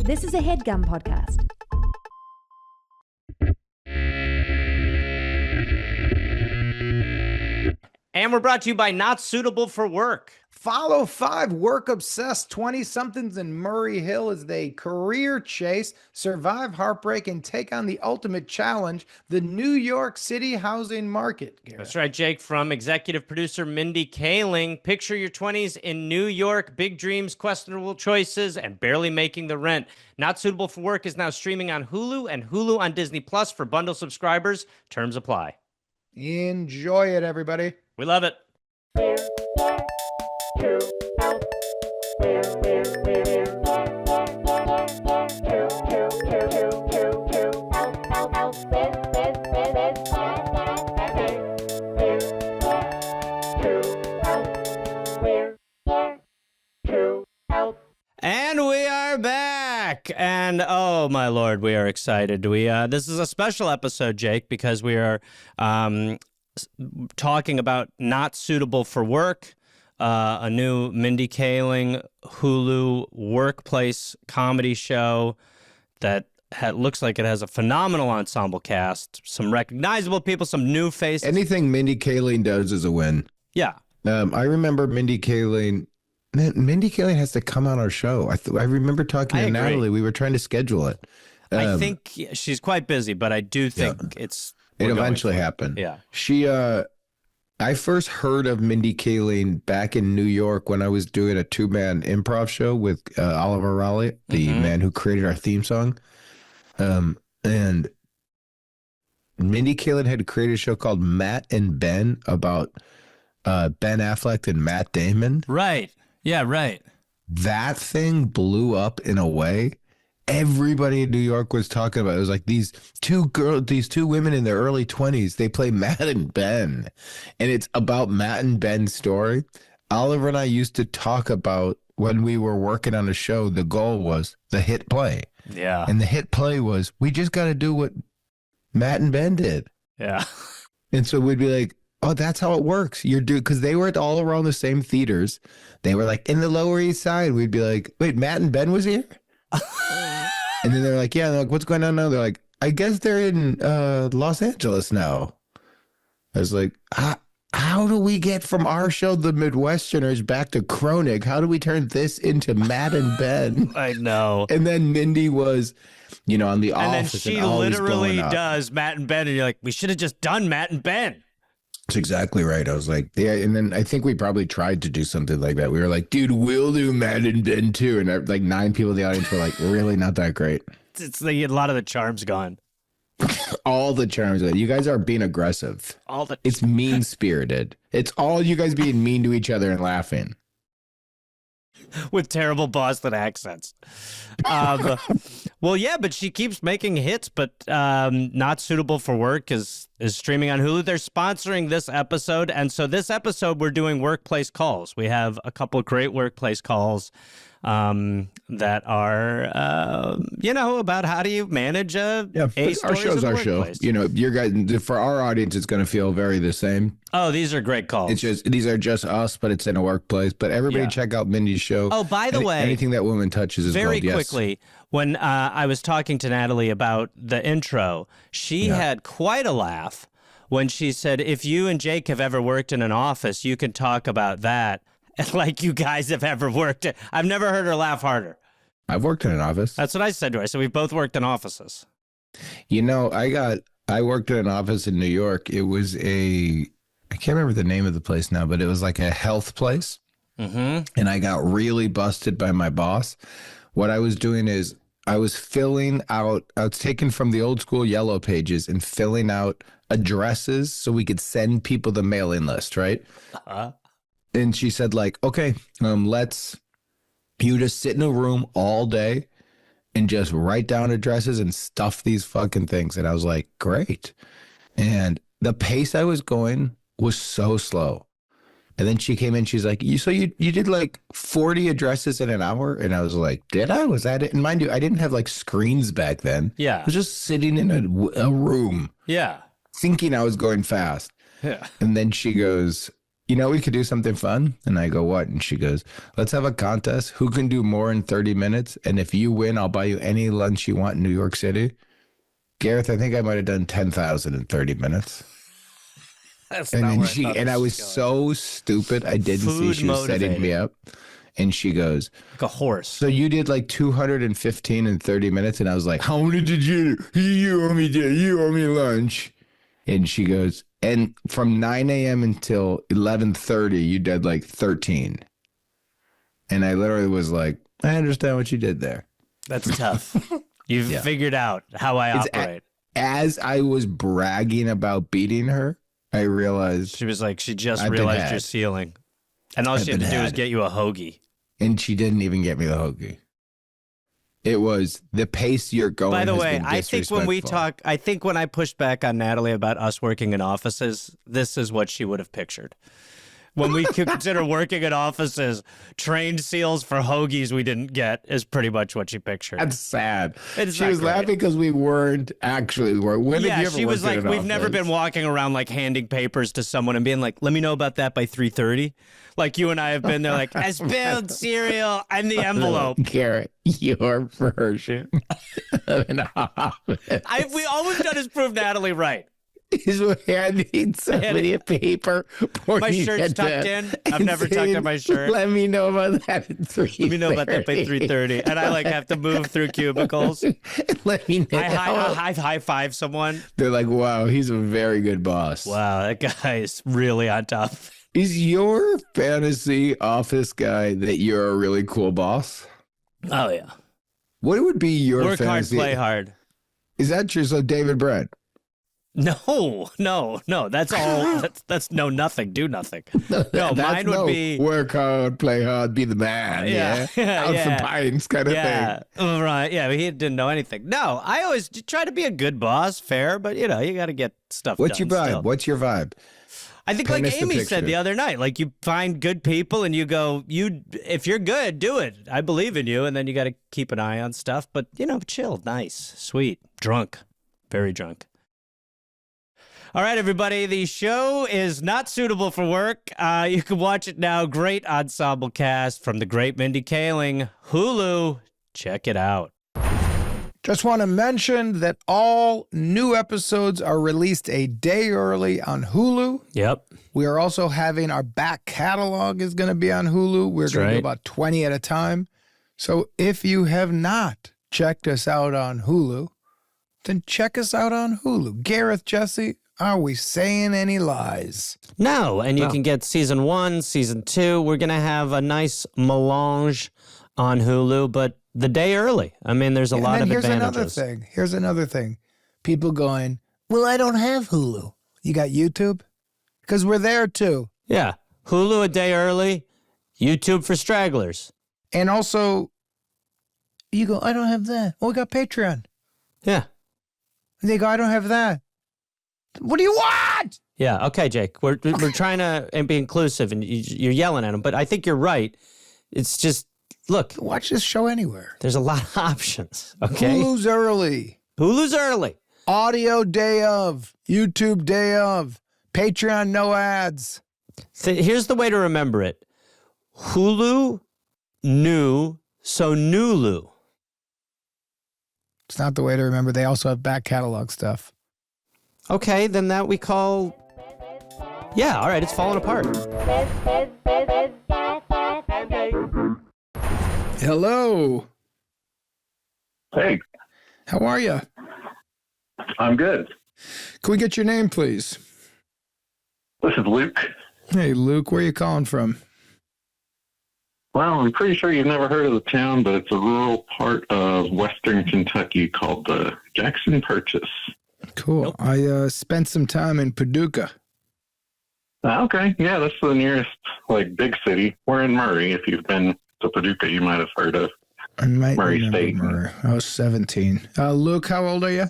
This is a HeadGum podcast. And we're brought to you by Not Suitable for Work. Follow 5 work-obsessed 20-somethings in Murray Hill as they career chase, survive heartbreak, and take on the ultimate challenge, the New York City housing market. Gareth. That's right, Jake. From executive producer Mindy Kaling, picture your 20s in New York, big dreams, questionable choices, and barely making the rent. Not Suitable for Work is now streaming on Hulu and Hulu on Disney Plus for bundle subscribers. Terms apply. Enjoy it, everybody. We love it. And we are back. And oh my Lord, we are excited. This is a special episode, Jake, because we are talking about Not Suitable for Work, a new Mindy Kaling Hulu workplace comedy show that looks like it has a phenomenal ensemble cast, some recognizable people, some new faces. Anything Mindy Kaling does is a win. Yeah. I remember Mindy Kaling. Man, Mindy Kaling has to come on our show. I remember talking to Natalie. We were trying to schedule it. I think she's quite busy, but I do think it eventually happened. Yeah. I first heard of Mindy Kaling back in New York when I was doing a 2-man improv show with Oliver Raleigh, the man who created our theme song. And Mindy Kaling had created a show called Matt and Ben about Ben Affleck and Matt Damon. Right. Yeah, right. That thing blew up in a way everybody in New York was talking about. It was like these two women in their early 20s, they play Matt and Ben. And it's about Matt and Ben's story. Oliver and I used to talk about when we were working on a show, the goal was the hit play. Yeah. And the hit play was, we just got to do what Matt and Ben did. Yeah. And so we'd be like, oh, that's how it works. Because they were all around the same theaters. They were like in the Lower East Side. We'd be like, wait, Matt and Ben was here? And then they're like, yeah. They're like, what's going on now? They're like, I guess they're in Los Angeles now. I was like, how do we get from our show, The Midwesterners, back to Kronig? How do we turn this into Matt and Ben? I know. And then Mindy was, on The Office. And then she literally does Matt and Ben. And you're like, we should have just done Matt and Ben. That's exactly right. I was like, yeah. And then I think we probably tried to do something like that. We were like, dude, we'll do Matt and Ben too. And like 9 people in the audience were like, really not that great. It's a lot of the charm's gone. All the charms. You guys are being aggressive. It's mean-spirited. It's all you guys being mean to each other and laughing. With terrible Boston accents. Well, yeah, but she keeps making hits, but Not Suitable for Work is streaming on Hulu. They're sponsoring this episode, and so this episode we're doing workplace calls. We have a couple of great workplace calls that are, about how do you manage a our show's our show. Your guys, for our audience, it's going to feel very the same. Oh, these are great calls. These are just us, but it's in a workplace. But everybody check out Mindy's show. Oh, by the way, anything that woman touches is very gold. Quickly. When I was talking to Natalie about the intro, she had quite a laugh when she said, if you and Jake have ever worked in an office, you can talk about that like you guys have ever worked. I've never heard her laugh harder. I've worked in an office. That's what I said to her. I said, we've both worked in offices. I worked in an office in New York. It was I can't remember the name of the place now, but it was like a health place. And I got really busted by my boss. What I was doing is I was taking from the old school yellow pages and filling out addresses so we could send people the mail-in list, right? And she said, like, okay, you just sit in a room all day and just write down addresses and stuff these fucking things. And I was like, great. And the pace I was going was so slow. And then she came in, she's like, you did like 40 addresses in an hour? And I was like, did I? Was that it? And mind you, I didn't have like screens back then. Yeah. I was just sitting in a room. Yeah. Thinking I was going fast. Yeah. And then she goes, you know, we could do something fun. And I go, what? And she goes, let's have a contest. Who can do more in 30 minutes? And if you win, I'll buy you any lunch you want in New York City. Gareth, I think I might have done 10,000 in 30 minutes. That's And not then where I was going. so stupid. I didn't see Food she was setting me motivated. up. And she goes, Like a horse. so you did like 215 in 30 minutes? And I was like, how many did you do? You owe me lunch. And she goes, and from 9 a.m. until 11:30, you did like 13. And I literally was like, I understand what you did there. That's tough. You've figured out how I operate. As I was bragging about beating her, I realized. She was like, she just I've been realized had. your ceiling. And all she had to do was get you a hoagie. And she didn't even get me the hoagie. It was the pace you're going. By the has way, been I think when we disrespectful. talk, I think when I pushed back on Natalie about us working in offices, this is what she would have pictured. When we consider working in offices, trained seals for hoagies we didn't get is pretty much what she pictured. That's sad. It's She not was great. laughing because we weren't actually working. When have you ever she was worked in like, an we've never office? been walking around like handing papers to someone and being like, let me know about that by 3:30. Like you and I have been there like, I spilled cereal and the envelope. Garrett, your version of an office We always done is prove Natalie right. is handing somebody a paper. My shirt's tucked in. I've never tucked in my shirt. Let me know about that at 3:30. Let me know about that by 3:30. And I like have to move through cubicles. Let me know. I high five someone. They're like, wow, he's a very good boss. Wow, that guy is really on top. Is your fantasy office guy that you're a really cool boss? Oh yeah. What would be your Work hard, fantasy? play hard. Is that true? So David Brent. No. That's all. That's no nothing. Do nothing. No, mine would be work hard, play hard, be the man. Yeah. Out Yeah. some pints kind of yeah, thing. right. Yeah, he didn't know anything. No, I always try to be a good boss, fair, but you got to get stuff What's done your vibe? still. What's your vibe? I think Paint like us the Amy said picture. the other night, like you find good people and you go, if you're good, do it. I believe in you. And then you got to keep an eye on stuff, but chill, nice, sweet, drunk, very drunk. All right, everybody. The show is not suitable for work. You can watch it now. Great ensemble cast from the great Mindy Kaling. Hulu. Check it out. Just want to mention that all new episodes are released a day early on Hulu. Yep. We are also having our back catalog is going to be on Hulu. We're going to right. do about 20 at a time. So if you have not checked us out on Hulu, then check us out on Hulu. Gareth, Jesse, are we saying any lies? No, and you can get season 1, season 2. We're going to have a nice melange on Hulu, but the day early. I mean, there's a lot of advantages. Here's another thing. People going, well, I don't have Hulu. You got YouTube? Because we're there too. Yeah. Hulu a day early, YouTube for stragglers. And also, you go, I don't have that. Well, we got Patreon. Yeah. And they go, I don't have that. What do you want? Yeah. Okay, Jake. We're trying to be inclusive, and you're yelling at them, but I think you're right. It's just, look, Watch this show anywhere. there's a lot of options. Okay. Hulu's early. Hulu's early. Audio day of. YouTube day of. Patreon no ads. Here's the way to remember it. Hulu, new, so Nulu. It's not the way to remember. They also have back catalog stuff. Okay, then that we call... Yeah, all right, it's falling apart. Hello. Hey, How are you? I'm good. Can we get your name, please? This is Luke. Hey, Luke, where are you calling from? Well, I'm pretty sure you've never heard of the town, but it's a rural part of western Kentucky called the Jackson Purchase. Cool. Nope. I spent some time in Paducah. Okay, yeah, that's the nearest, big city. We're in Murray. If you've been to Paducah, you might have heard of I might Murray remember State. Murray. I was 17. Luke, how old are you?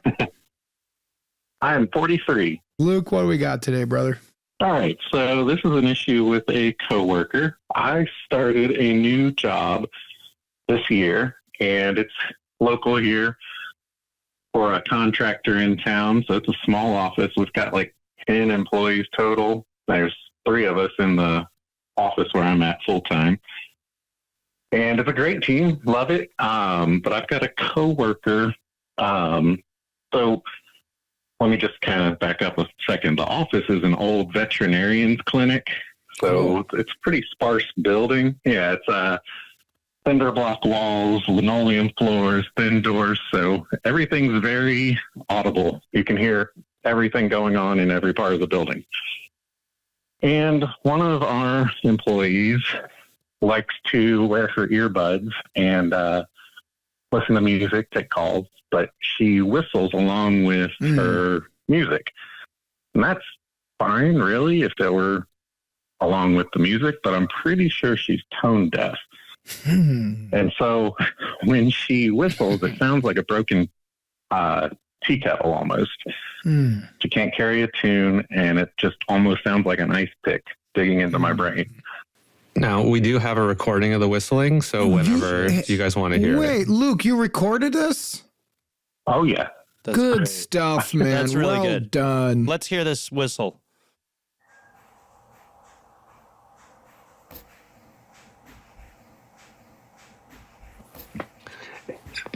I am 43. Luke, what do we got today, brother? All right, so this is an issue with a coworker. I started a new job this year, and it's local here for a contractor in town. So it's a small office. We've got 10 employees total. There's 3 of us in the office where I'm at full time. And it's a great team. Love it. But I've got a coworker. So let me just kind of back up a second. The office is an old veterinarian's clinic. So it's a pretty sparse building. Yeah, it's cinder block walls, linoleum floors, thin doors. So everything's very audible. You can hear everything going on in every part of the building. And one of our employees likes to wear her earbuds and listen to music, take calls, but she whistles along with her music. And that's fine, really, if they were along with the music, but I'm pretty sure she's tone deaf. And so when she whistles, it sounds like a broken tea kettle almost. She can't carry a tune, and it just almost sounds like an ice pick digging into my brain. Now, we do have a recording of the whistling, so whenever you guys want to hear it. Wait, Luke, you recorded this? Oh, yeah. That's Good great. stuff, man. That's really well good. done. Let's hear this whistle.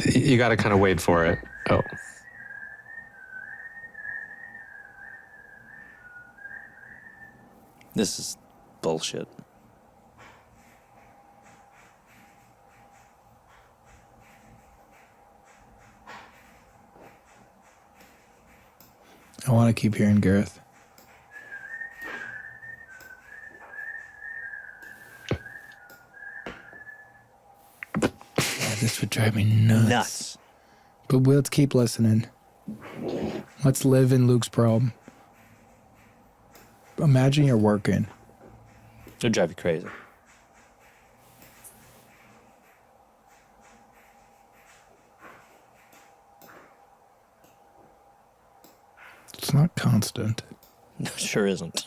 You got to kind of wait for it. Oh. This is bullshit. I want to keep hearing Gareth. Yeah, this would drive me nuts. But let's keep listening. Let's live in Luke's problem. Imagine you're working. It'll drive you crazy. It's not constant. No, it sure isn't.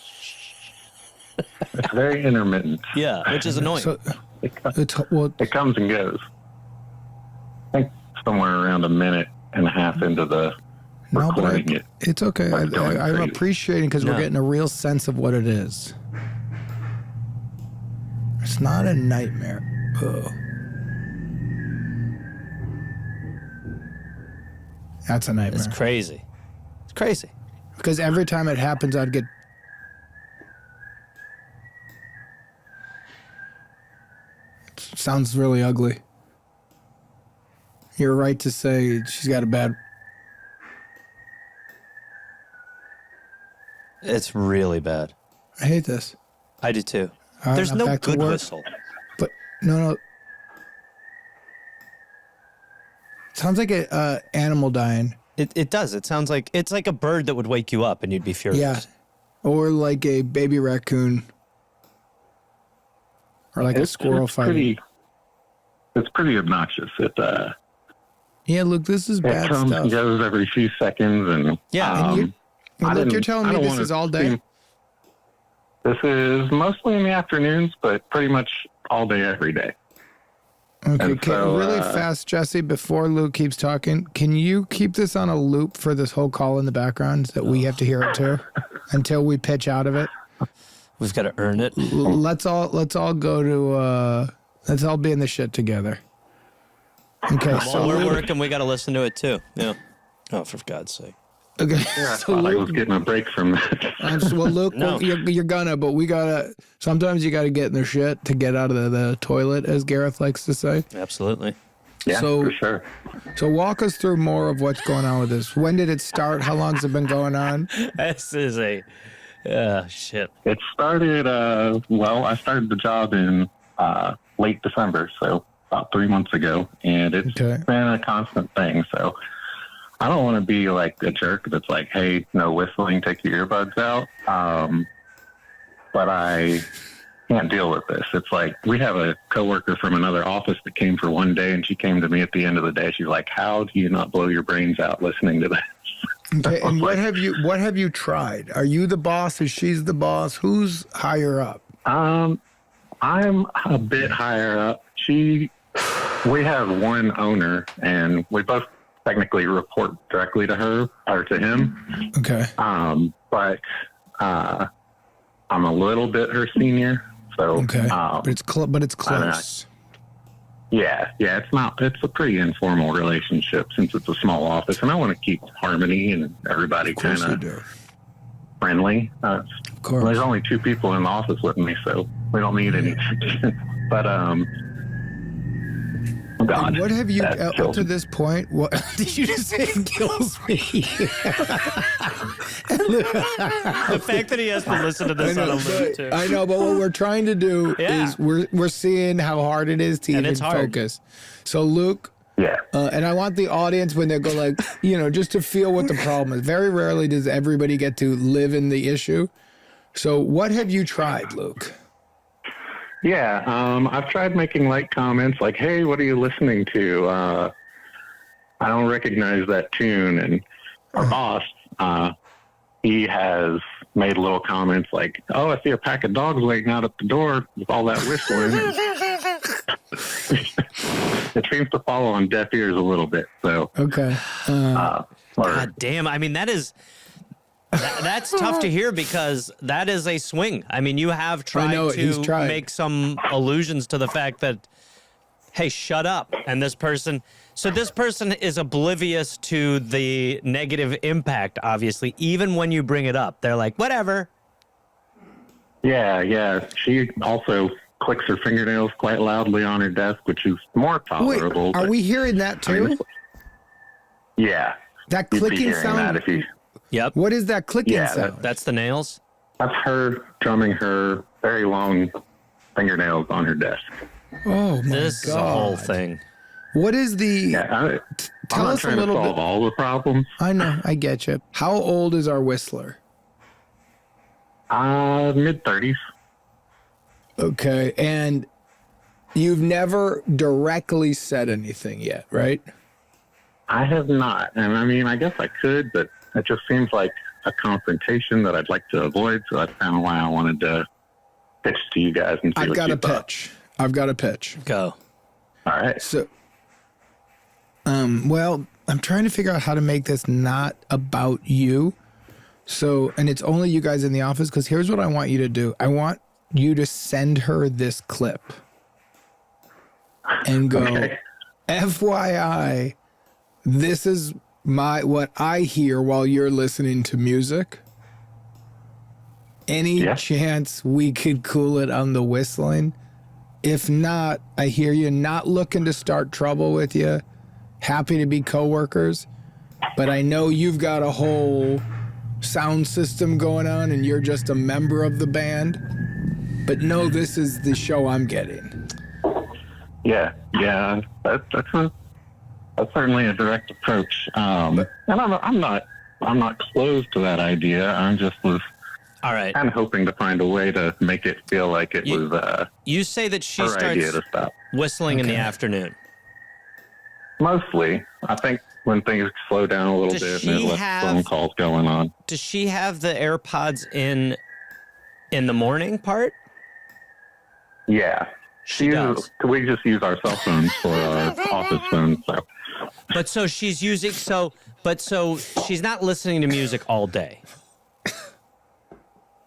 It's very intermittent. Yeah, which is annoying. So, It comes and goes. I think somewhere around a minute and a half into the no, but recording it. it's okay. It's going I'm crazy. appreciating because we're getting a real sense of what it is. It's not a nightmare. Oh. That's a nightmare. It's crazy. It's crazy. Because every time it happens, I'd get... Sounds really ugly. You're right to say she's got a bad... It's really bad. I hate this. I do too. All right, There's now no back to good work. whistle. But, no. Sounds like an animal dying. It does. It sounds like it's like a bird that would wake you up and you'd be furious. Yeah. Or like a baby raccoon. Or like a squirrel fighting. It's pretty obnoxious. Yeah, look, this is It bad comes stuff. and goes every few seconds. And Yeah. And look, you're telling me this is all day? This is mostly in the afternoons, but pretty much all day, every day. Okay, And so, really fast, Jesse, before Luke keeps talking, can you keep this on a loop for this whole call in the background so that we have to hear it too until we pitch out of it? We've got to earn it. Let's all go to let's all be in the shit together. Okay, While so we're working, we got to listen to it too. Yeah. Oh, for God's sake. okay, I so thought I was Luke, getting a break from that. well, Luke, No. you're gonna, but we gotta. Sometimes you gotta get in the shit to get out of the toilet, as Gareth likes to say. Absolutely. Yeah, So- for sure. So walk us through more of what's going on with this. When did it start? How long has it been going on? This is a shit. It started, I started the job in late December, so about 3 months ago, and it's Okay. been a constant thing. So I don't want to be like a jerk that's like, hey, no whistling, take your earbuds out. But I can't deal with this. It's like we have a coworker from another office that came for one day, and she came to me at the end of the day. She's like, how do you not blow your brains out listening to this? Okay, and what have you tried? Are you the boss? Is she's the boss? Who's higher up? I'm a bit higher up. We have one owner, and we both technically report directly to her or to him. Okay. But I'm a little bit her senior. So, Okay. But it's close. Yeah, it's a pretty informal relationship since it's a small office, and I want to keep harmony and everybody kind of friendly. Of course. There's only 2 people in the office with me, so we don't need any. But God, and what have you up kills to this point? What did you just say? It kills me. The fact that he has to listen to this on a loop too. I know, but what we're trying to do Yeah. is we're seeing how hard it is to And even it's hard. focus. So Luke, Yeah. and I want the audience when they go like, just to feel what the problem is. Very rarely does everybody get to live in the issue. So what have you tried, Luke? Yeah, I've tried making light comments like, "Hey, what are you listening to? I don't recognize that tune." And our boss, he has made little comments like, "Oh, I see a pack of dogs waiting out at the door with all that whistling." It seems to fall on deaf ears a little bit. So, Okay. God damn. I mean, that's tough to hear because that is a swing. I mean, you have tried to make some allusions to the fact that, hey, shut up. And this person is oblivious to the negative impact, obviously, even when you bring it up. They're like, whatever. yeah. She also clicks her fingernails quite loudly on her desk, which is more tolerable. Wait, are we hearing that too? Yeah. That You'd be clicking hearing sound? that if you... Yep. What is that clicking sound? That's the nails. That's her drumming her very long fingernails on her desk. Oh my This God. is a whole thing. What is the? Yeah, Tell I'm not us a trying to little solve bit. all the problems. I know, I get you. How old is our whistler? Mid-30s. Okay, and you've never directly said anything yet, right? I have not. And I mean, I guess I could, but it just seems like a confrontation that I'd like to avoid. So that's kind of why I wanted to pitch to you guys and see I've what got you a thought. pitch. I've got a pitch. Go. All right. So, well, I'm trying to figure out how to make this not about you. So, and it's only you guys in the office, because here's what I want you to do. I want you to send her this clip and go, Okay. FYI, this is what I hear while you're listening to music. Any Yeah. chance we could cool it on the whistling? If not, I hear you, not looking to start trouble with you. Happy to be coworkers, but I know you've got a whole sound system going on and you're just a member of the band. But no, this is the show I'm getting. Yeah. That's certainly a direct approach. And I'm not closed to that idea. I just was All right. kind of hoping to find a way to make it feel like it was You say that she her idea starts to stop. whistling in the afternoon. Mostly, I think when things slow down a little Does bit she and there's less have- phone calls going on. Does she have the AirPods in the morning part? Yeah. She does. We just use our cell phones for our office phones. So. But so she's using so she's not listening to music all day.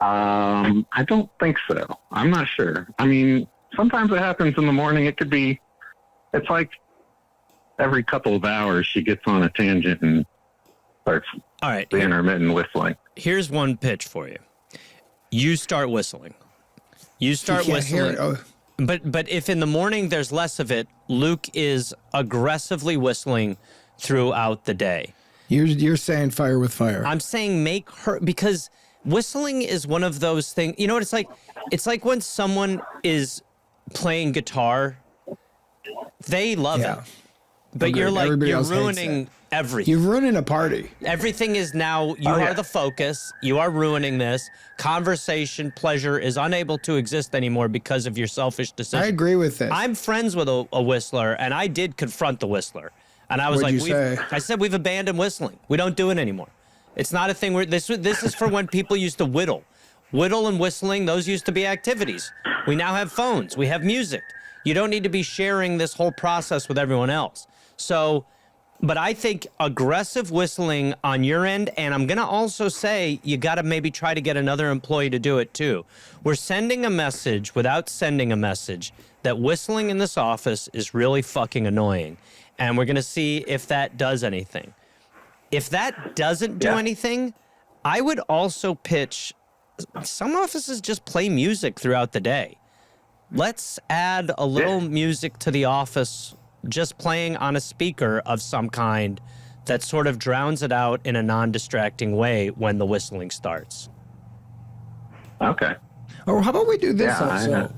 I don't think so. I'm not sure. I mean, sometimes it happens in the morning. It's like every couple of hours she gets on a tangent and starts All right. the intermittent whistling. Here's one pitch for you. You start whistling. You start You can't hear whistling. it. But if in the morning there's less of it, Luke is aggressively whistling throughout the day. You're saying fire with fire. I'm saying make her, because whistling is one of those things. You know what it's like? It's like when someone is playing guitar, they love Yeah. it. But Okay, you're like, everybody you're else hates ruining everything. You're ruining a party. Everything is now, you yeah. are the focus. You are ruining this. Conversation, pleasure is unable to exist anymore because of your selfish decision. I agree with this. I'm friends with a whistler, and I did confront the whistler. And I was What'd like, you say? I said, we've abandoned whistling. We don't do it anymore. It's not a thing where this is for when people used to whittle. Whittle and whistling, those used to be activities. We now have phones. We have music. You don't need to be sharing this whole process with everyone else. So But I think aggressive whistling on your end, and I'm going to also say you got to maybe try to get another employee to do it too. We're sending a message without sending a message that whistling in this office is really fucking annoying. And we're going to see if that does anything. If that doesn't do anything, I would also pitch, some offices just play music throughout the day. Let's add a little music to the office, just playing on a speaker of some kind that sort of drowns it out in a non-distracting way when the whistling starts. Okay. Or how about we do this Yeah, also?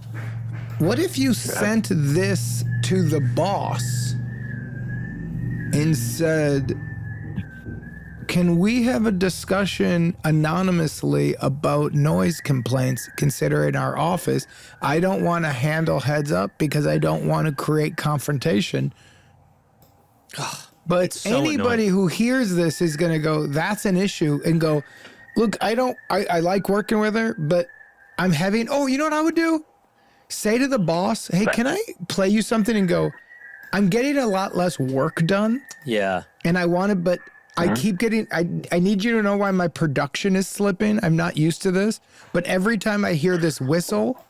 What if you sent this to the boss and said, can we have a discussion anonymously about noise complaints considering our office? I don't want to handle heads up because I don't want to create confrontation. But so anybody who hears this is going to go, that's an issue, and go, look, I like working with her, but I'm having, you know what I would do? Say to the boss, hey, can I play you something, and go, I'm getting a lot less work done. Yeah. And I want to, but I keep getting, I need you to know why my production is slipping. I'm not used to this. But every time I hear this whistle,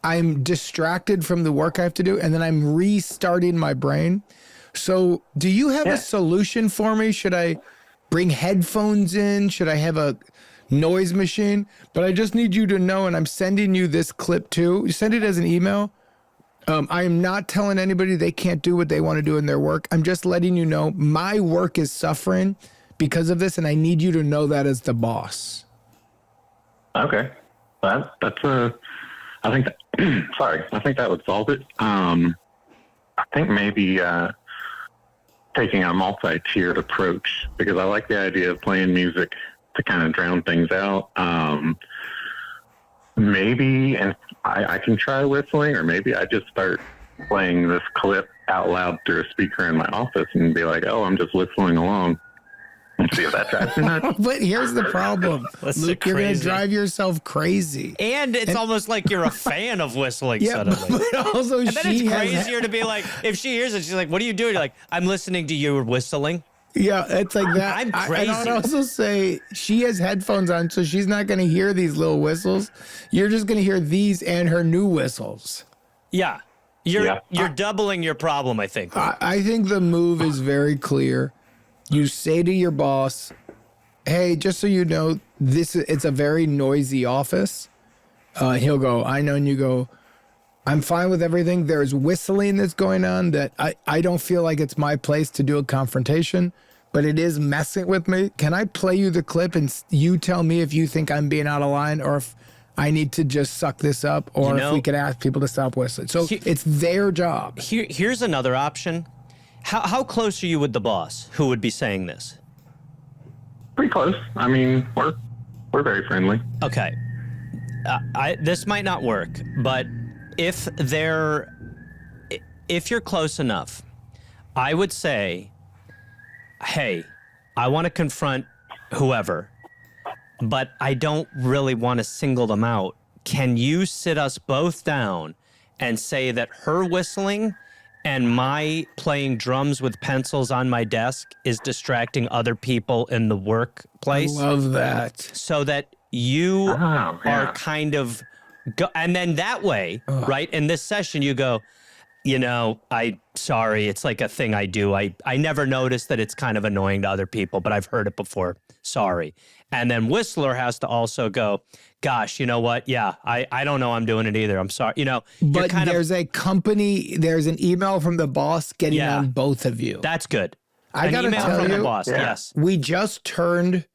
I'm distracted from the work I have to do. And then I'm restarting my brain. So do you have a solution for me? Should I bring headphones in? Should I have a noise machine? But I just need you to know, and I'm sending you this clip too. You send it as an email. I am not telling anybody they can't do what they want to do in their work. I'm just letting you know my work is suffering because of this, and I need you to know that as the boss. Okay. I think that would solve it. I think maybe taking a multi-tiered approach, because I like the idea of playing music to kind of drown things out. Maybe, and I can try whistling, or maybe I just start playing this clip out loud through a speaker in my office and be like, I'm just whistling along. And see if that drives me nuts. But here's the problem. Luke, you're going to drive yourself crazy. And it's almost like you're a fan of whistling suddenly. But also And then it's crazier to be like, if she hears it, she's like, what are you doing? You're like, I'm listening to you whistling. Yeah, it's like that. I'm crazy. And I'd also say she has headphones on, so she's not going to hear these little whistles. You're just going to hear these and her new whistles. Yeah. You're doubling your problem, I think. I think the move is very clear. You say to your boss, hey, just so you know, it's a very noisy office. He'll go, I know, and you go, I'm fine with everything. There's whistling that's going on that I don't feel like it's my place to do a confrontation, but it is messing with me. Can I play you the clip and you tell me if you think I'm being out of line, or if I need to just suck this up, or if we could ask people to stop whistling? So it's their job. Here's another option. How close are you with the boss who would be saying this? Pretty close. I mean, we're very friendly. Okay. This might not work, but if you're close enough, I would say, hey, I want to confront whoever, but I don't really want to single them out. Can you sit us both down and say that her whistling and my playing drums with pencils on my desk is distracting other people in the workplace? I love that. So that you are kind of, and then that way, right, in this session, you go, sorry, it's like a thing I do. I never noticed that it's kind of annoying to other people, but I've heard it before. Sorry. And then Whistler has to also go, gosh, you know what? Yeah, I don't know I'm doing it either. I'm sorry. But there's there's an email from the boss getting on both of you. That's good. I got to tell from you, the boss. Yes. We just turned,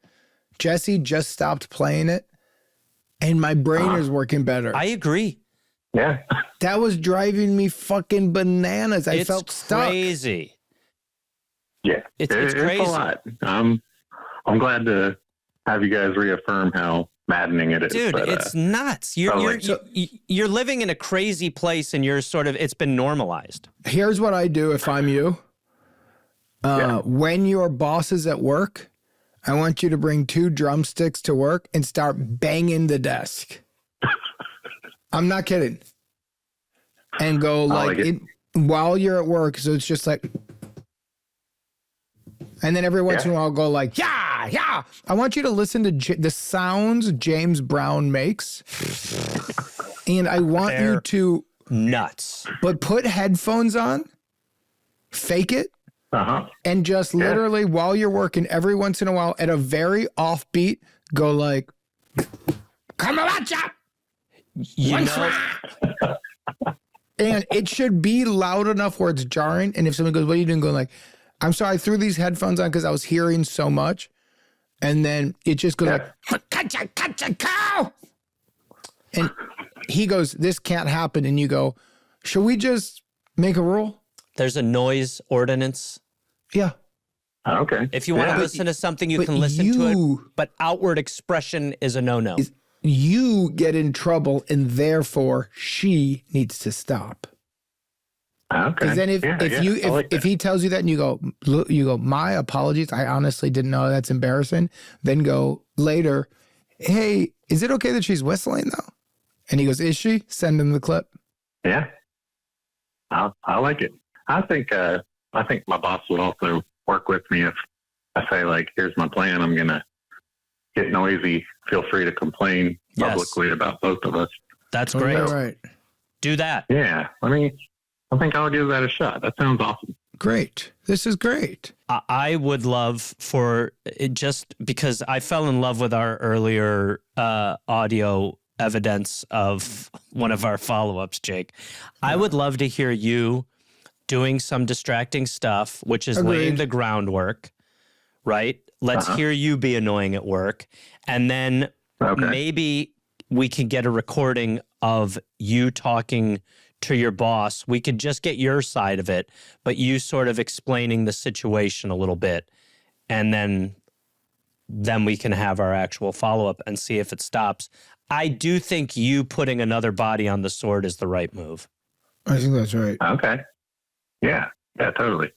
Jesse just stopped playing it, and my brain is working better. I agree. Yeah. That was driving me fucking bananas. I felt stuck. Crazy. Yeah. It's crazy. It's a lot. I'm glad to have you guys reaffirm how maddening it is. Dude, but, it's nuts. You're living in a crazy place, and it's been normalized. Here's what I do if I'm you. When your boss is at work, I want you to bring 2 drumsticks to work and start banging the desk. I'm not kidding. And go while you're at work. So it's just like, And then every once in a while, I'll go like, yeah, yeah. I want you to listen to the sounds James Brown makes. And I want you to nuts. But put headphones on, fake it, and just literally while you're working, every once in a while at a very offbeat, go like, come on, chop. You know, and it should be loud enough where it's jarring. And if someone goes, what are you doing? Go like, I'm sorry, I threw these headphones on because I was hearing so much. And then it just goes like, cow. And he goes, this can't happen. And you go, should we just make a rule? There's a noise ordinance. Yeah. Okay. If you want to listen to something, you can listen to it. But outward expression is a no-no. You get in trouble, and therefore she needs to stop. Okay. Because then if he tells you that and you go, my apologies, I honestly didn't know, that's embarrassing. Then go later, hey, is it okay that she's whistling though? And he goes, is she? Send him the clip. Yeah. I like it. I think my boss would also work with me if I say like, here's my plan. I'm going to get noisy. Feel free to complain publicly about both of us. That's great. All right. Do that. Yeah. I think I'll give that a shot. That sounds awesome. Great. This is great. I would love for it, just because I fell in love with our earlier audio evidence of one of our follow-ups, Jake. I would love to hear you doing some distracting stuff, which is laying the groundwork, right? Let's hear you be annoying at work. And then maybe we can get a recording of you talking to your boss. We could just get your side of it, but you sort of explaining the situation a little bit. And then we can have our actual follow-up and see if it stops. I do think you putting another body on the sword is the right move. I think that's right. Okay. Yeah, totally.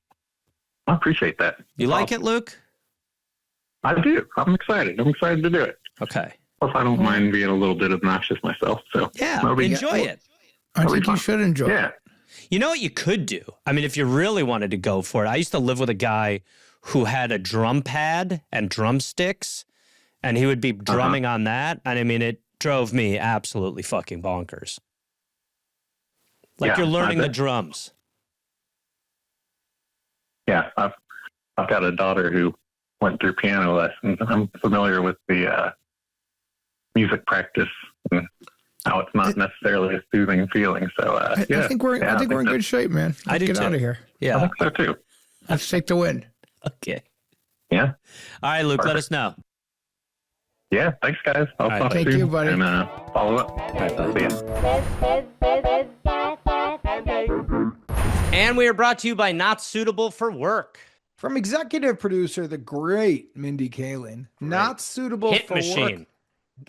I appreciate that. You like it, Luke? I do. I'm excited. I'm excited to do it. Okay. Plus, I don't mind being a little bit obnoxious myself. So enjoy it. I think you should enjoy it. You know what you could do? I mean, if you really wanted to go for it, I used to live with a guy who had a drum pad and drumsticks, and he would be drumming on that. And I mean, it drove me absolutely fucking bonkers. Like you're learning the drums. Yeah, I've got a daughter who went through piano lessons. I'm familiar with the music practice and how it's not necessarily a soothing feeling. So I think we're in good shape, man. Let's get out of here. Yeah, I think so too. Let's take the win. Okay. Yeah. All right, Luke. Let us know. Yeah. Thanks, guys. I'll talk Thank soon you, buddy. And follow up. All right, see ya. And we are brought to you by Not Suitable for Work. From executive producer, the great Mindy Kaling. Not suitable Hit for machine. work.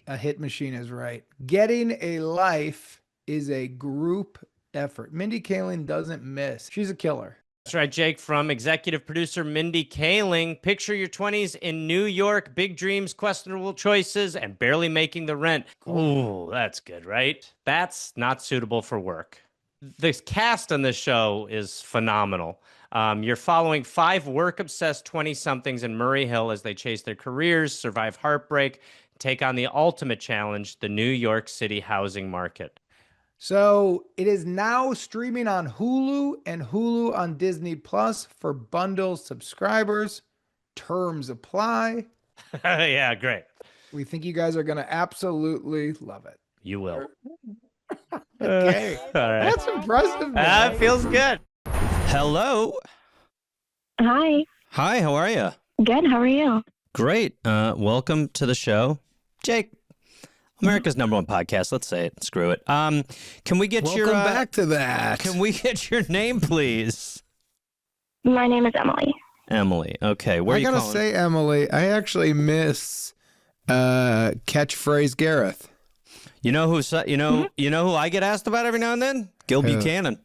A hit machine is right. Getting a life is a group effort. Mindy Kaling doesn't miss. She's a killer. That's right, Jake. From executive producer Mindy Kaling. Picture your 20s in New York. Big dreams, questionable choices, and barely making the rent. Ooh, that's good, right? That's Not Suitable for Work. The cast on this show is phenomenal. You're following 5 work-obsessed 20-somethings in Murray Hill as they chase their careers, survive heartbreak, take on the ultimate challenge, the New York City housing market. So it is now streaming on Hulu and Hulu on Disney Plus for bundle subscribers. Terms apply. Yeah, great. We think you guys are going to absolutely love it. You will. Okay. All right. That's impressive. That feels good. Hello. Hi. Hi, how are you? Good. How are you? Great. Welcome to the show. Jake, America's #1 podcast. Let's say it. Screw it. Can we get Welcome back to that. Can we get your name, please? My name is Emily. Emily. Okay. Where are I you gotta calling? say, Emily, I actually miss catchphrase Gareth. You know who I get asked about every now and then? Gil Buchanan.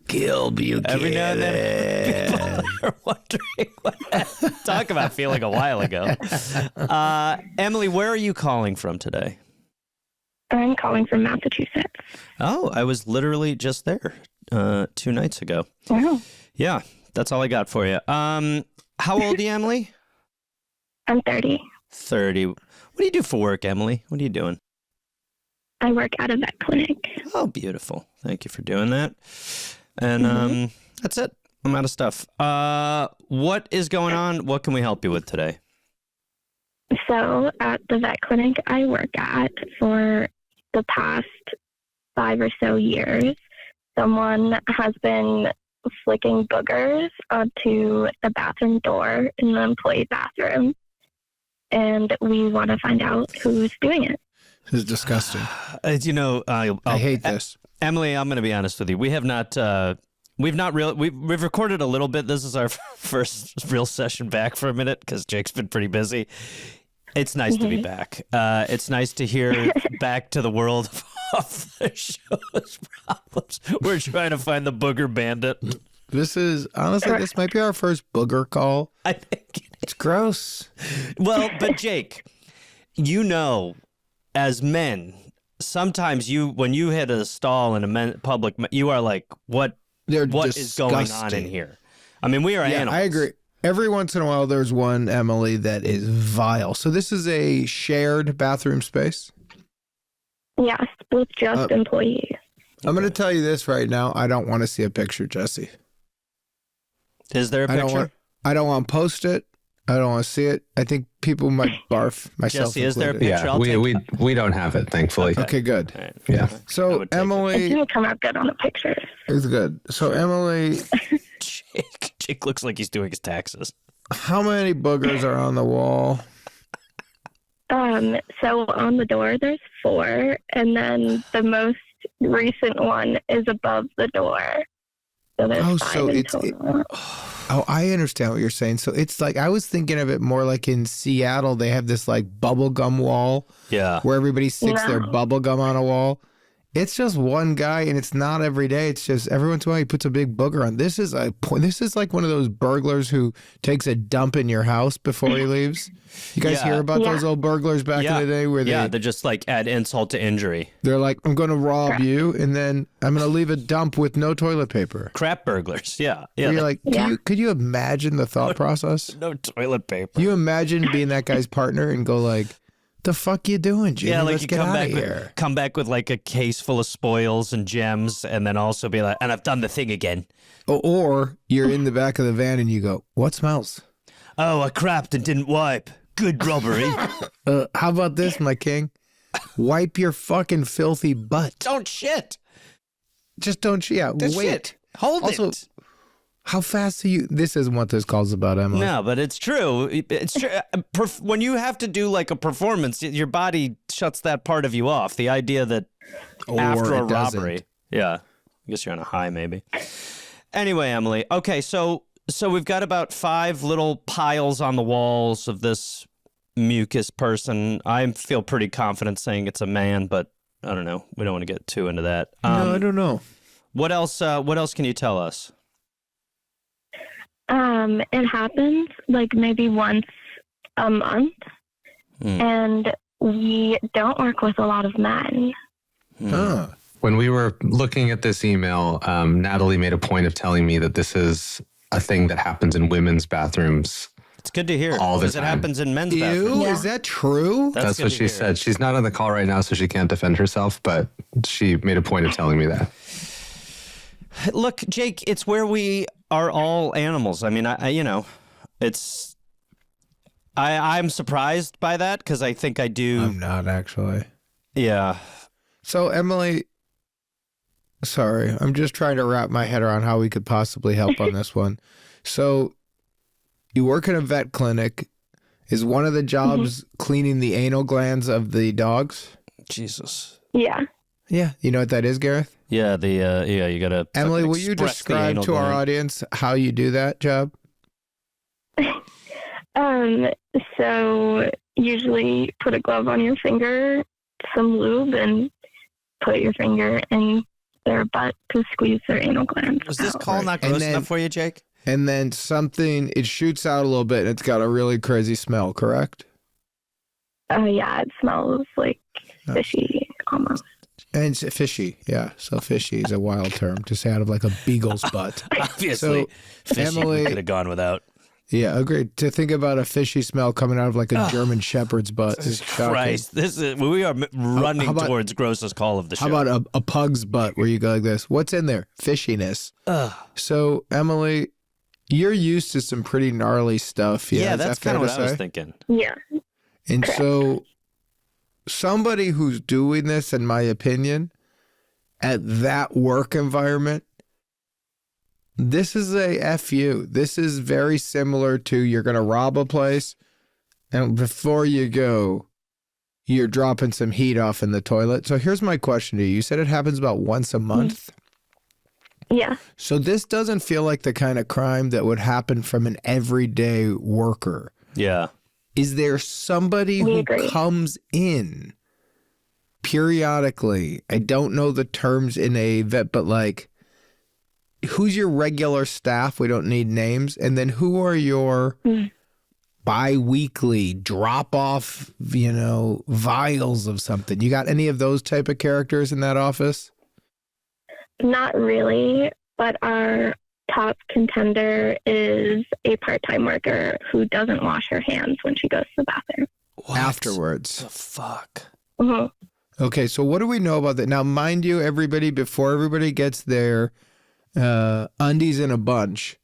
Gil Buchanan. Every now and then, people are wondering what that. Talk about feeling a while ago. Emily, where are you calling from today? I'm calling from Massachusetts. Oh, I was literally just there 2 nights ago. Wow. Yeah, that's all I got for you. How old are you, Emily? I'm 30. 30. What do you do for work, Emily? What are you doing? I work at a vet clinic. Oh, beautiful. Thank you for doing that. And that's it. I'm out of stuff. What is going on? What can we help you with today? So at the vet clinic I work at for the past 5 or so years, someone has been flicking boogers onto the bathroom door in the employee bathroom. And we want to find out who's doing it. This is disgusting. You know, I hate this. Emily, I'm going to be honest with you. We have not, we've recorded a little bit. This is our first real session back for a minute because Jake's been pretty busy. It's nice to be back. It's nice to hear back to the world of the show's problems. We're trying to find the booger bandit. This is, honestly, this might be our first booger call. I think It's gross. Well, but Jake, you know, as men, sometimes when you hit a stall in a public, you are like, what is going on in here? I mean, we are animals. I agree. Every once in a while, there's one, Emily, that is vile. So this is a shared bathroom space? Yes, with just employees. I'm going to tell you this right now. I don't want to see a picture, Jesse. Is there a picture? I don't want to post it. I don't want to see it. I think people might barf, myself Jesse, is there a included. picture? Yeah, I'll take we don't have it, thankfully. Okay, good. All right. Yeah. I So, would take Emily, It's going to come out good on the pictures. it's good. So, Emily, Jake looks like he's doing his taxes. how many boogers are on the wall? So on the door, there's 4, and then the most recent one is above the door. So there's 5 so in it's total. Oh, I understand what you're saying. So it's like, I was thinking of it more like in Seattle, they have this like bubble gum wall Yeah. where everybody sticks their No. bubble gum on a wall. It's just one guy, and it's not every day. It's just every once in a while he puts a big booger on. This is like one of those burglars who takes a dump in your house before he leaves. You guys Yeah. hear about Yeah. those old burglars back in the day where they're just like add insult to injury. they're like, I'm going to rob you, and then I'm going to leave a dump with no toilet paper. Crap burglars. Yeah. Where Yeah. you're like, could you imagine the thought process? No toilet paper. You imagine being that guy's partner and go like, the fuck you doing, Jimmy? Yeah, like Let's you get out of here. come back with like a case full of spoils and gems, and then also be like, and I've done the thing again. Or you're in the back of the van and you go, what smells? Oh, I crapped and didn't wipe. Good robbery. How about this, my king? Wipe your fucking filthy butt. Don't shit. Just don't, Just wait. shit. Hold Also, it. How fast are you? This isn't what this call's about, Emily. No, but it's true. It's true. When you have to do like a performance, your body shuts that part of you off. The idea that Or after a it doesn't. robbery. Yeah. I guess you're on a high, maybe. Anyway, Emily. Okay, so we've got about 5 little piles on the walls of this mucus person. I feel pretty confident saying it's a man, but I don't know. We don't want to get too into that. No, I don't know. What else? What else can you tell us? It happens like maybe once a month, and we don't work with a lot of men. Huh. When we were looking at this email, Natalie made a point of telling me that this is a thing that happens in women's bathrooms. It's good to hear. All the because it time. happens in men's Ew, bathrooms. Yeah. is that true? That's good what to she hear. said. She's not on the call right now, so she can't defend herself, but she made a point of telling me that. Look, Jake, it's where we are all animals. I mean, I'm surprised by that because I think I do. I'm not actually. Yeah. So, Emily, sorry, I'm just trying to wrap my head around how we could possibly help on this one. So, you work in a vet clinic. Is one of the jobs cleaning the anal glands of the dogs? Jesus. Yeah. Yeah. You know what that is, Gareth? Yeah. You gotta. Emily, will you express the describe anal to our gland. audience how you do that job? So usually put a glove on your finger, some lube, and put your finger in their butt to squeeze their anal glands. Was this out. call not And gross then- enough for you, Jake? And then it shoots out a little bit and it's got a really crazy smell, correct? Yeah, it smells like fishy almost. And it's fishy. Yeah. So fishy is a wild term to say out of like a beagle's butt. Obviously, So, fishy Emily- could have gone without. Yeah, agreed. To think about a fishy smell coming out of like a German shepherd's butt is shocking. Christ, we are running How about- towards grossest call of the show. How about a pug's butt where you go like this? What's in there? Fishiness. So, Emily, you're used to some pretty gnarly stuff. Yeah, is that's that fair kind of to what I was say? thinking. Yeah. And Correct. so, somebody who's doing this, in my opinion, at that work environment, this is a FU. This is very similar to you're going to rob a place, and before you go, you're dropping some heat off in the toilet. So here's my question to you. You said it happens about once a month. Yeah. So this doesn't feel like the kind of crime that would happen from an everyday worker. Yeah. Is there somebody We who agree. comes in periodically? I don't know the terms in a vet, but like, who's your regular staff? We don't need names. And then who are your bi-weekly drop-off, vials of something? You got any of those type of characters in that office? Not really, but our top contender is a part-time worker who doesn't wash her hands when she goes to the bathroom. What Afterwards. the fuck? Mhm. Okay, so what do we know about that? Now, mind you, everybody, before everybody gets their undies in a bunch,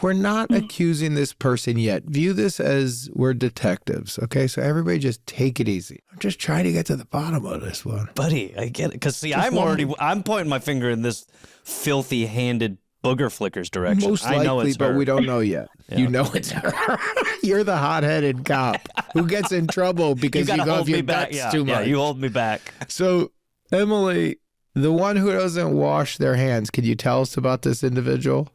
we're not accusing this person yet. View this as we're detectives, okay? So everybody just take it easy. I'm just trying to get to the bottom of this one. Buddy, I get it. Because, see, Just I'm pointing my finger in this filthy-handed booger flicker's direction. Most I know likely, it's but her. we don't know yet. Yeah. You know it's her. You're the hot-headed cop who gets in trouble because you gotta go hold off your me back. guts Yeah, too much. Yeah, you hold me back. So, Emily, the one who doesn't wash their hands, can you tell us about this individual?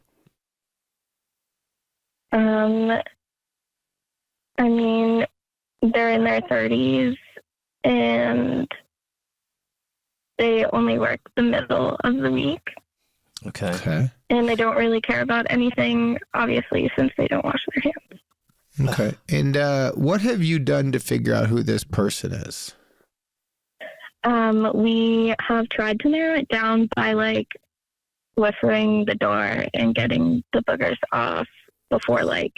I mean, they're in their 30s and they only work the middle of the week. Okay. Okay. And they don't really care about anything, obviously, since they don't wash their hands. Okay. And what have you done to figure out who this person is? We have tried to narrow it down by like whistling the door and getting the boogers off before like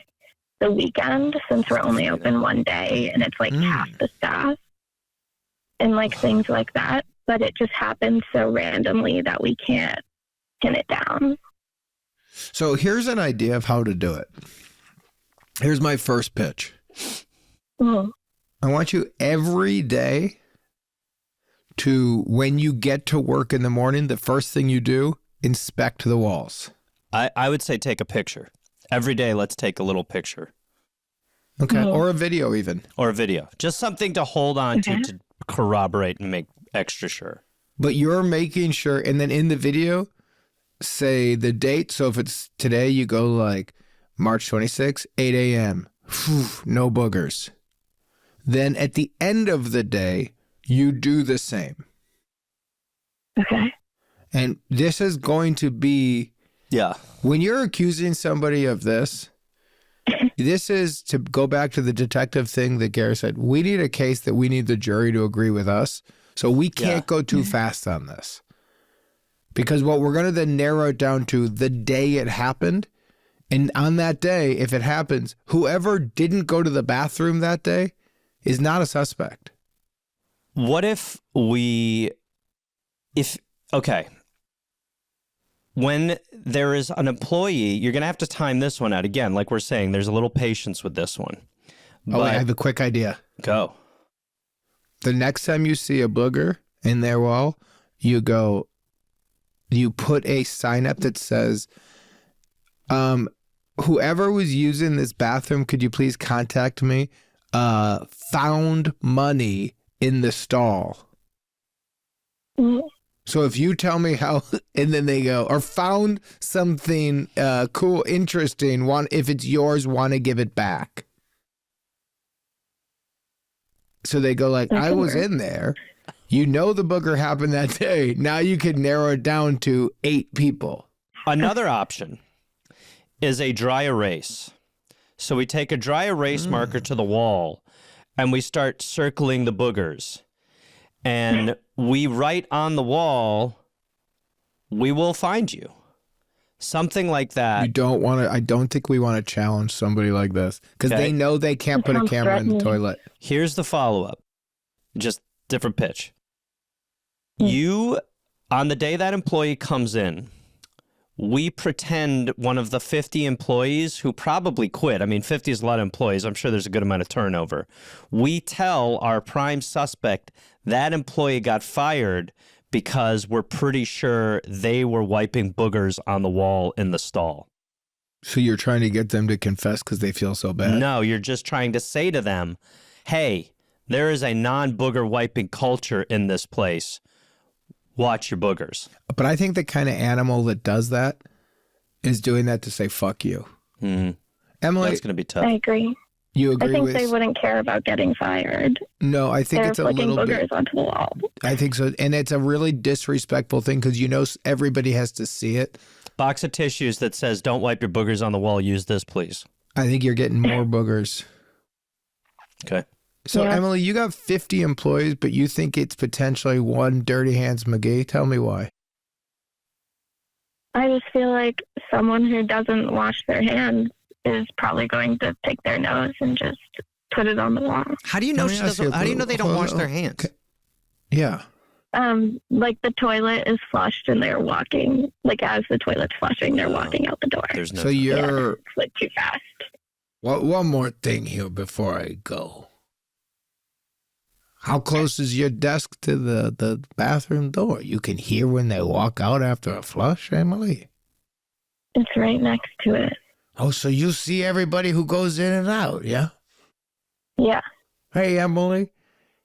the weekend, since we're only open one day and it's like half the staff and like things like that. But it just happens so randomly that we can't pin it down. So here's an idea of how to do it. Here's my first pitch. Mhm. I want you every day to, when you get to work in the morning, the first thing you do, inspect the walls. I would say take a picture. Every day, let's take a little picture. Okay. Mhm. Or a video even. Or a video. Just something to hold on Okay. to corroborate and make extra sure. But you're making sure, and then in the video, say the date. So if it's today, you go like March 26, 8 a.m. Phew, no boogers. Then at the end of the day, you do the same. Okay. And this is going to be, Yeah. when you're accusing somebody of this, this is to go back to the detective thing that Gareth said. We need a case that we need the jury to agree with us. So we can't go too fast on this. Because what we're going to then narrow it down to the day it happened. And on that day, if it happens, whoever didn't go to the bathroom that day is not a suspect. What if okay. When there is an employee, you're going to have to time this one out again. Like we're saying, there's a little patience with this one. Oh, I But- have a quick idea. Go. The next time you see a booger in their wall, you put a sign up that says, whoever was using this bathroom, could you please contact me? Found money in the stall. Mhm. So if you tell me how, and then they go, or found something cool, interesting, if it's yours, want to give it back. So they go like, I was in there. You know the booger happened that day. Now you can narrow it down to 8 people. Another option is a dry erase. So we take a dry erase marker to the wall and we start circling the boogers. And we write on the wall, we will find you. Something like that. You don't want to. I don't think we want to challenge somebody like this because Okay. they know they can't put a sounds camera in the threatening. toilet. Here's the follow-up. Just different pitch. Hmm. You, on the day that employee comes in, we pretend one of the 50 employees who probably quit. I mean, 50 is a lot of employees. I'm sure there's a good amount of turnover. We tell our prime suspect that employee got fired because we're pretty sure they were wiping boogers on the wall in the stall. So you're trying to get them to confess because they feel so bad. No, you're just trying to say to them, hey, there is a non-booger wiping culture in this place. Watch your boogers. But I think the kind of animal that does that is doing that to say fuck you. Mm-hmm. Emily, That's going to be tough. I agree. you I agree think with? they wouldn't care about getting fired. No, I think They're it's a flicking little boogers bit. onto the wall. I think so, and it's a really disrespectful thing because you know everybody has to see it. Box of tissues that says, don't wipe your boogers on the wall. Use this, please. I think you're getting more boogers. Okay. So Yeah. Emily, you got 50 employees, but you think it's potentially one Dirty Hands McGee. Tell me why. I just feel like someone who doesn't wash their hands is probably going to pick their nose and just put it on the wall. How do you know Let me she ask you doesn't? a How do you know they don't hold wash on. their hands? Okay. Yeah. Like the toilet is flushed and they're walking, like as the toilet's flushing, they're walking out the door. There's no. So you're It's like too fast. one more thing here before I go. How close is your desk to the bathroom door? You can hear when they walk out after a flush, Emily. It's right next to it. Oh, so you see everybody who goes in and out, yeah? Yeah. Hey, Emily,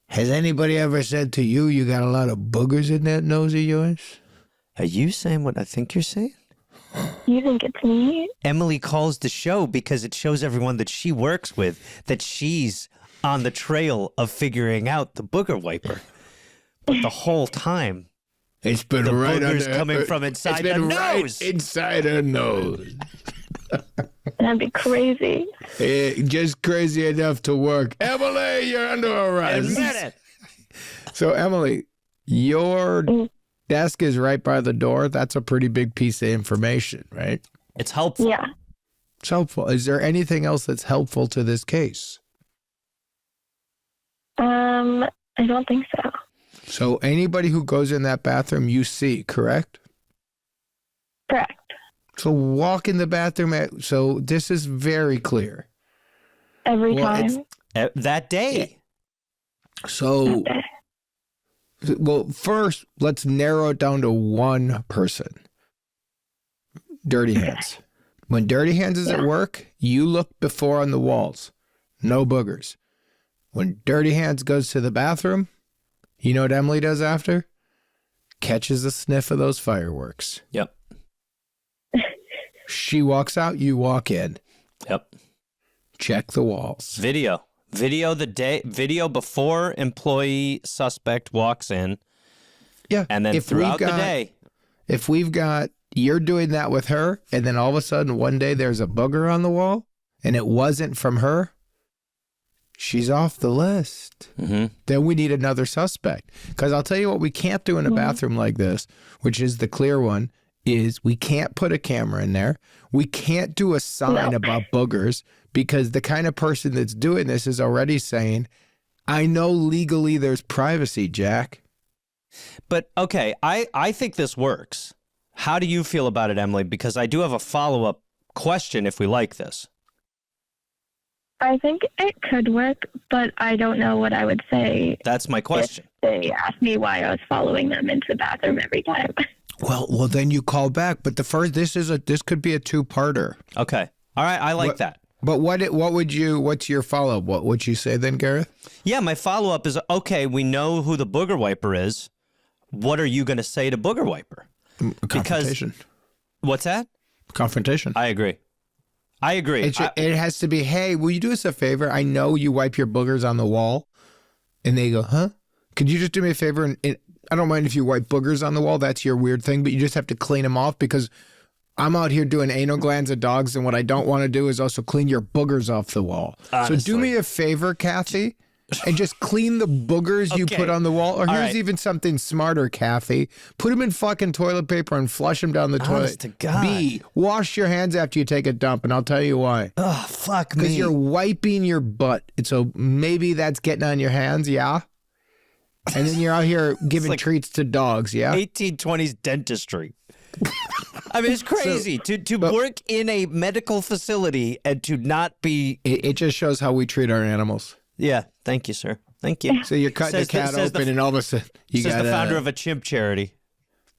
has anybody ever said to you, you got a lot of boogers in that nose of yours? Are you saying what I think you're saying? You think it's me? Emily calls the show because it shows everyone that she works with that she's on the trail of figuring out the booger wiper. But the whole time, It's been the right boogers under, coming from inside it's been the right nose. inside her nose. That'd be crazy. Just crazy enough to work. Emily, you're under arrest. Admit it. So, Emily, your Mm. desk is right by the door. That's a pretty big piece of information, right? It's helpful. Yeah. It's helpful. Is there anything else that's helpful to this case? I don't think so. So, anybody who goes in that bathroom, you see, correct? Correct. So, walk in the bathroom. So, this is very clear. Every Well, it's- time. That day. So, well, first, let's narrow it down to one person. Dirty Hands. When Dirty Hands is at work, you look before on the walls. No boogers. When Dirty Hands goes to the bathroom, you know what Emily does after? Catches a sniff of those fireworks. Yep. She walks out, you walk in. Yep. Check the walls. Video before employee suspect walks in, Yeah. and then throughout the day. If we've got, you're doing that with her, and then all of a sudden one day there's a booger on the wall, and it wasn't from her, she's off the list. Mm-hmm. Then we need another suspect. Because I'll tell you what we can't do in a bathroom like this, which is the clear one, is we can't put a camera in there. We can't do a sign about boogers because the kind of person that's doing this is already saying, I know legally there's privacy, Jack. But okay, I think this works. How do you feel about it, Emily? Because I do have a follow-up question if we like this. I think it could work, but I don't know what I would say That's my question. if they asked me why I was following them into the bathroom every time. Well, then you call back. But this could be a two-parter. Okay. All right, I like What- that. But what's your follow-up? What would you say then, Gareth? Yeah, my follow-up is, okay, we know who the booger wiper is. What are you going to say to booger wiper? Confrontation. What's that? Confrontation. I agree. It has to be, hey, will you do us a favor? I know you wipe your boogers on the wall. And they go, huh? Could you just do me a favor? And I don't mind if you wipe boogers on the wall. That's your weird thing. But you just have to clean them off because I'm out here doing anal glands of dogs. And what I don't want to do is also clean your boogers off the wall. Honestly. So do me a favor, Kathy. and just clean the boogers you Okay. put on the wall. Or All here's right. even something smarter, Kathy. Put them in fucking toilet paper and flush them down the Honest toilet. to God. B, wash your hands after you take a dump, and I'll tell you why. Oh, fuck Because me. you're wiping your butt. And so maybe that's getting on your hands, yeah? And then you're out here giving like treats to dogs, yeah? 1820s dentistry. I mean, it's crazy to work in a medical facility and to not be. It just shows how we treat our animals. Yeah, thank you, sir. Thank you. So you're cutting Says the cat says open, and all of a sudden you Says got the founder of a chimp charity.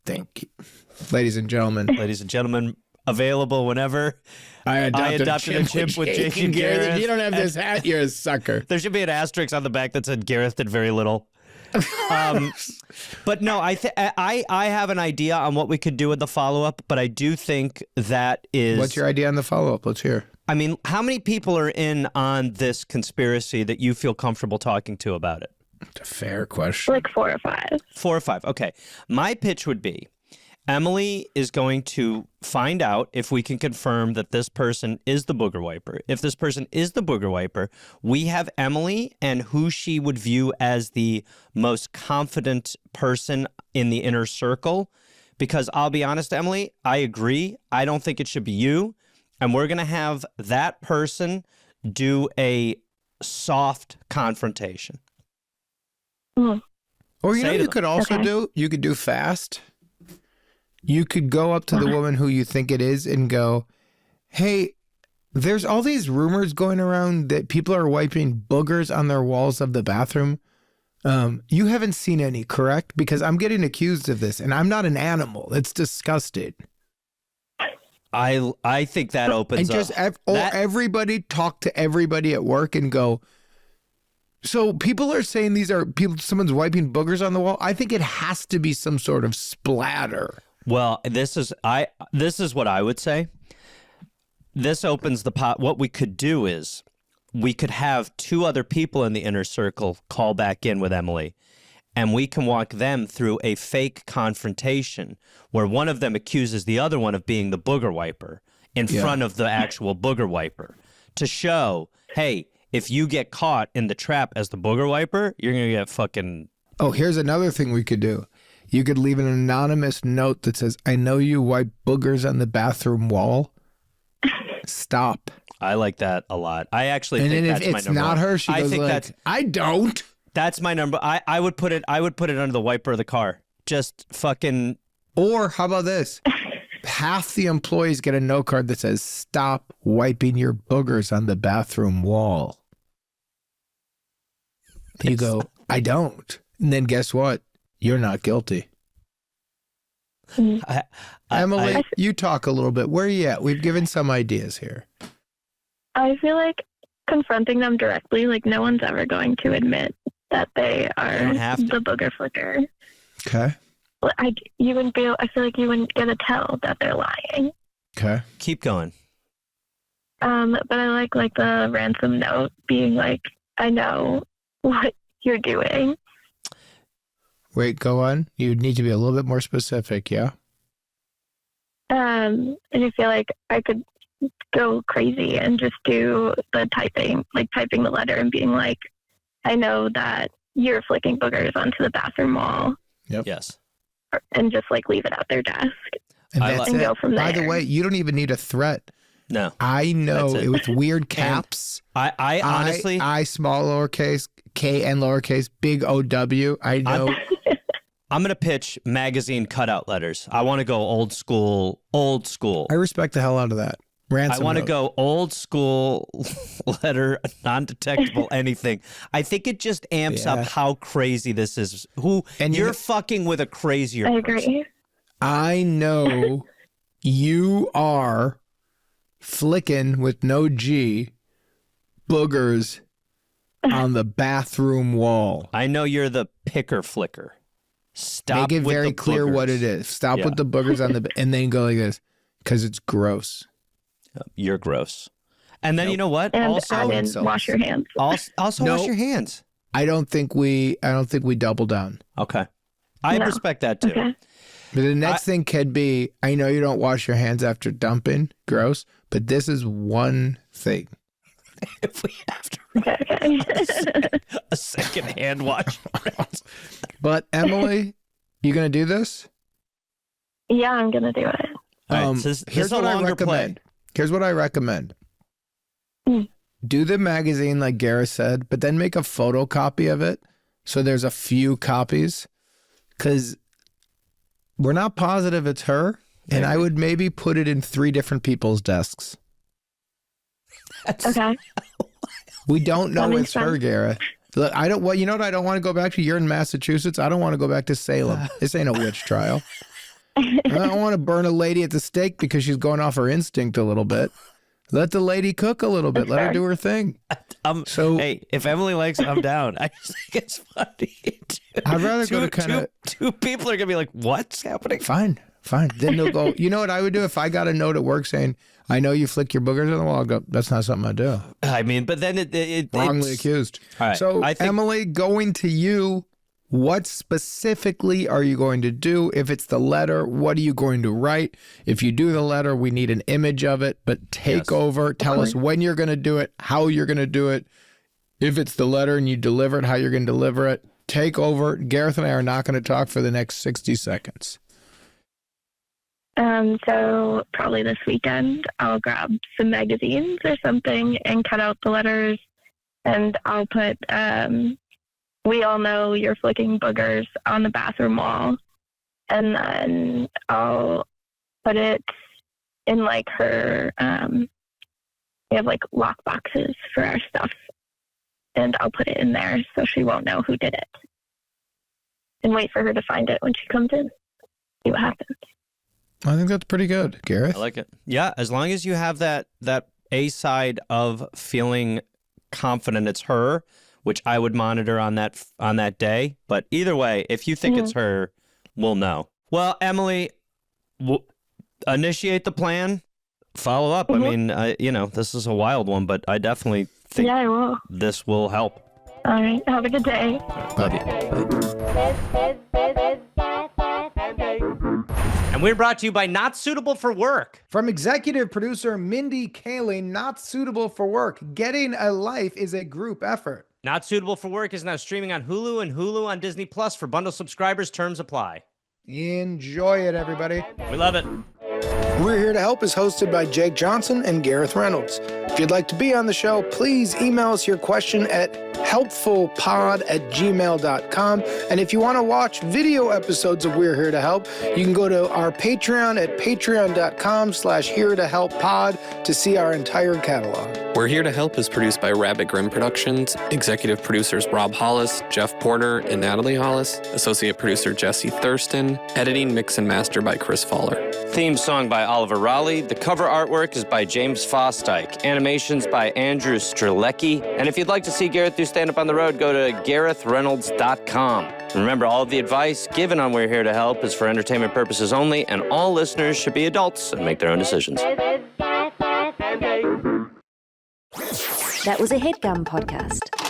Thank you, ladies and gentlemen. Ladies and gentlemen, available whenever. I adopted a chimp with Jake and Gareth. Gareth. If you don't have this hat, you're a sucker. There should be an asterisk on the back that said Gareth did very little. But no, I have an idea on what we could do with the follow-up, but I do think that is... What's your idea on the follow-up? Let's hear. I mean, how many people are in on this conspiracy that you feel comfortable talking to about it? It's a fair question. Like 4 or 5. 4 or 5. Okay. My pitch would be Emily is going to find out if we can confirm that this person is the booger wiper. If this person is the booger wiper, we have Emily and who she would view as the most confident person in the inner circle. Because I'll be honest, Emily, I agree. I don't think it should be you. And we're going to have that person do a soft confrontation. Mm. Or you Say know, to you them. could also Okay. do. You could do fast. You could go up to the woman who you think it is and go, "Hey, there's all these rumors going around that people are wiping boogers on their walls of the bathroom. You haven't seen any, correct? Because I'm getting accused of this, and I'm not an animal. It's disgusting." I think that opens And just up. everybody talk to everybody at work and go, "So people are saying these are people. Someone's wiping boogers on the wall. I think it has to be some sort of splatter." Well, this is what I would say. This opens the pot. What we could do is we could have 2 other people in the inner circle call back in with Emily, and we can walk them through a fake confrontation where one of them accuses the other one of being the booger wiper in front of the actual booger wiper to show, hey, if you get caught in the trap as the booger wiper, you're going to get fucking... Oh, here's another thing we could do. You could leave an anonymous note that says, "I know you wipe boogers on the bathroom wall. Stop." I like that a lot. I actually And think then that's if my it's number not one. her, she I goes think like, "I don't." that's my number. I would put it under the wiper of the car. Just fucking... Or how about this? Half the employees get a note card that says, "Stop wiping your boogers on the bathroom wall." You go, "I don't." And then guess what? You're not guilty. Emily, you talk a little bit. Where are you at? We've given some ideas here. I feel like confronting them directly, like no one's ever going to admit that they are don't have to. the booger flicker. Okay. I feel like you wouldn't get a tell that they're lying. Okay. Keep going. But I like the ransom note being like, "I know what you're doing." Wait, go on. You need to be a little bit more specific, yeah? And I feel like I could go crazy and just do the typing the letter and being like, "I know that you're flicking boogers onto the bathroom wall," Yes. and just leave it at their desk. And I that's and it. go from By the there. way, you don't even need a threat. No. I know That's it. it with weird caps. I honestly... I small lowercase, K and lowercase, big OW. I know. I'm going to pitch magazine cutout letters. I want to go old school. I respect the hell out of that. Ransom I want to note. go old school letter, non-detectable anything. I think it just amps up how crazy this is. And You're fucking with a crazier I person. agree. I know you are flicking with no G boogers on the bathroom wall. I know you're the picker flicker. Stop Make it with very the clear what boogers. it is. Stop Yeah. with the boogers on the, and then go like this, because it's gross. You're gross. And then you know what? And Also, add in, insults. wash your hands. also No. wash your hands. I don't think we double down. Okay. I No. respect that too. Okay. But the next thing could be, I know you don't wash your hands after dumping, gross, but this is one thing. If we have to Okay. A second hand wash. But Emily, you gonna do this? Yeah, I'm going to do it. All right, so this Here's is a what I longer recommend. play. Here's what I recommend. Mm. Do the magazine like Gareth said, but then make a photocopy of it so there's a few copies, because we're not positive it's her, and I would maybe put it in 3 different people's desks. Okay. We don't know That makes it's her, sense. Gareth. Look, I don't. Well, you know what? I don't want to go back to. You're in Massachusetts. I don't want to go back to Salem. This ain't a witch trial. I don't want to burn a lady at the stake because she's going off her instinct a little bit. Let the lady cook a little bit. That's Let her fair. do her thing. So Hey, if Emily likes it, I'm down. I just think it's funny. I'd rather go to kind of. Two people are gonna be like, "What's happening?" Fine. Then they'll go. You know what I would do if I got a note at work saying, "I know you flick your boogers on the wall." I'll go, "That's not something I do." I mean, but then Wrongly it's, accused. All right, So I think- Emily, going to you. What specifically are you going to do? If it's the letter, what are you going to write? If you do the letter, we need an image of it, but take over. Tell us when you're going to do it, how you're going to do it. If it's the letter and you deliver it, how you're going to deliver it. Take over. Gareth and I are not going to talk for the next 60 seconds. So probably this weekend, I'll grab some magazines or something and cut out the letters, and I'll put, we all know you're flicking boogers on the bathroom wall, and then I'll put it in like her, we have like lock boxes for our stuff, and I'll put it in there so she won't know who did it, and wait for her to find it when she comes in. See what happens. I think that's pretty good, Gareth. I like it. Yeah, as long as you have that A side of feeling confident it's her, which I would monitor on that day. But either way, if you think it's her, we'll know. Well, Emily, initiate the plan. Follow up. I mean, this is a wild one, but I definitely think Yeah, I will. this will help. All right. Have a good day. Love you. And we're brought to you by Not Suitable for Work. From executive producer Mindy Kaling, Not Suitable for Work. Getting a life is a group effort. Not Suitable for Work is now streaming on Hulu and Hulu on Disney Plus. For bundle subscribers, terms apply. Enjoy it, everybody. We love it. We're Here to Help is hosted by Jake Johnson and Gareth Reynolds. If you'd like to be on the show, please email us your question at helpfulpod@gmail.com. And if you want to watch video episodes of We're Here to Help, you can go to our Patreon at patreon.com/here-to-help-pod to see our entire catalog. We're Here to Help is produced by Rabbit Grimm Productions, executive producers Rob Hollis, Jeff Porter, and Natalie Hollis, associate producer Jesse Thurston, editing, mix, and master by Chris Faller. Theme song by Oliver Raleigh. The cover artwork is by James Fosdyke. Animations by Andrew Strelecki. And if you'd like to see Gareth do stand-up on the road, go to GarethReynolds.com. Remember, all of the advice given on We're Here to Help is for entertainment purposes only, and all listeners should be adults and make their own decisions. That was a HeadGum podcast.